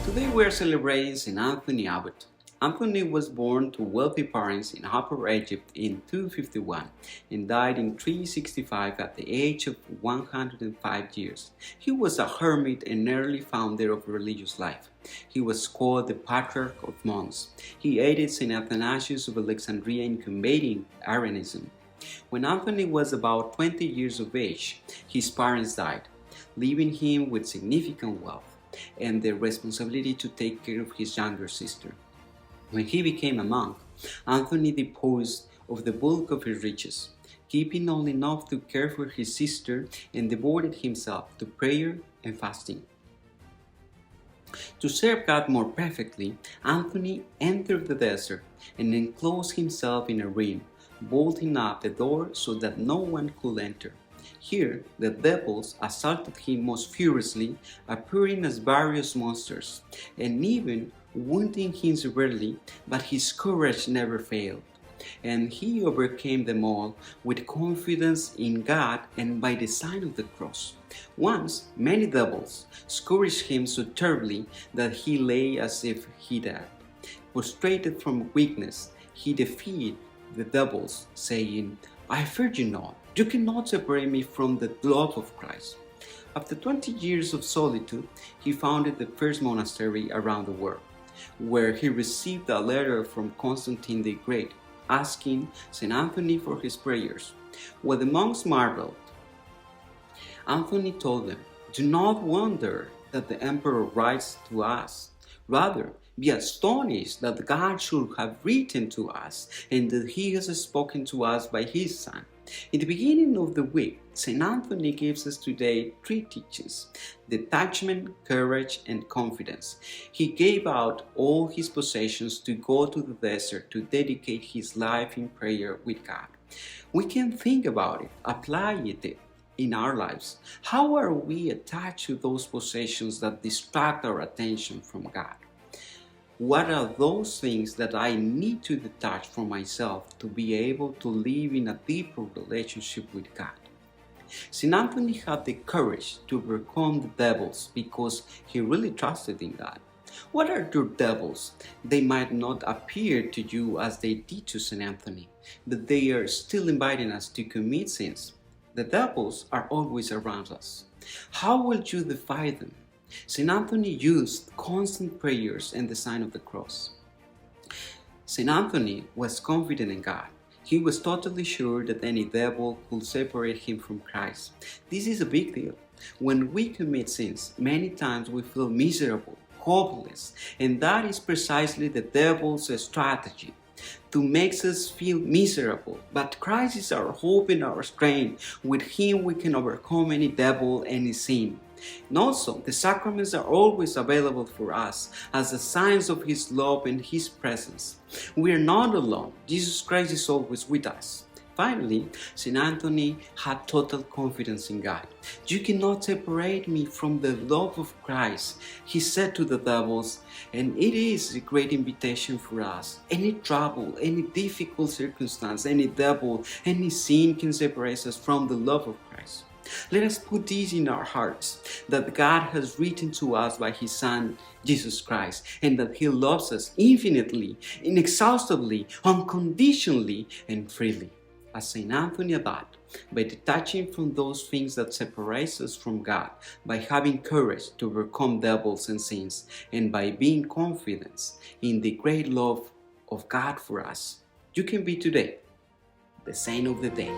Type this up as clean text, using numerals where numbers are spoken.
Today we are celebrating St. Anthony Abbot. Anthony was born to wealthy parents in Upper Egypt in 251 and died in 365 at the age of 105 years. He was a hermit and early founder of religious life. He was called the Patriarch of Monks. He aided St. Athanasius of Alexandria in combating Arianism. When Anthony was about 20 years of age, his parents died, leaving him with significant wealth and the responsibility to take care of his younger sister. When he became a monk, Anthony disposed of the bulk of his riches, keeping only enough to care for his sister, and devoted himself to prayer and fasting. To serve God more perfectly, Anthony entered the desert and enclosed himself in a ring, bolting up the door so that no one could enter. Here, the devils assaulted him most furiously, appearing as various monsters, and even wounding him severely, but his courage never failed, and he overcame them all with confidence in God and by the sign of the cross. Once, many devils scourged him so terribly that he lay as if he died. Prostrated from weakness, he defeated the devils, saying, "I fear you not. You cannot separate me from the love of Christ." After 20 years of solitude, he founded the first monastery around the world, where he received a letter from Constantine the Great, asking St. Anthony for his prayers. When the monks marveled, Anthony told them, "Do not wonder that the emperor writes to us. Rather, be astonished that God should have written to us and that he has spoken to us by his Son." In the beginning of the week, St. Anthony gives us today three teachings: detachment, courage, and confidence. He gave out all his possessions to go to the desert to dedicate his life in prayer with God. We can think about it, apply it in our lives. How are we attached to those possessions that distract our attention from God? What are those things that I need to detach from myself to be able to live in a deeper relationship with God? St. Anthony had the courage to overcome the devils because he really trusted in God. What are your devils? They might not appear to you as they did to St. Anthony, but they are still inviting us to commit sins. The devils are always around us. How will you defy them? St. Anthony used constant prayers and the sign of the cross. St. Anthony was confident in God. He was totally sure that any devil could separate him from Christ. This is a big deal. When we commit sins, many times we feel miserable, hopeless, and that is precisely the devil's strategy, to make us feel miserable. But Christ is our hope and our strength. With him we can overcome any devil, any sin. And also, the sacraments are always available for us as the signs of his love and his presence. We are not alone. Jesus Christ is always with us. Finally, St. Anthony had total confidence in God. "You cannot separate me from the love of Christ," he said to the devils, and it is a great invitation for us. Any trouble, any difficult circumstance, any devil, any sin can separate us from the love of Christ. Let us put this in our hearts, that God has written to us by his Son, Jesus Christ, and that he loves us infinitely, inexhaustibly, unconditionally, and freely. As St. Anthony Abbot, by detaching from those things that separate us from God, by having courage to overcome devils and sins, and by being confident in the great love of God for us, you can be today the saint of the day.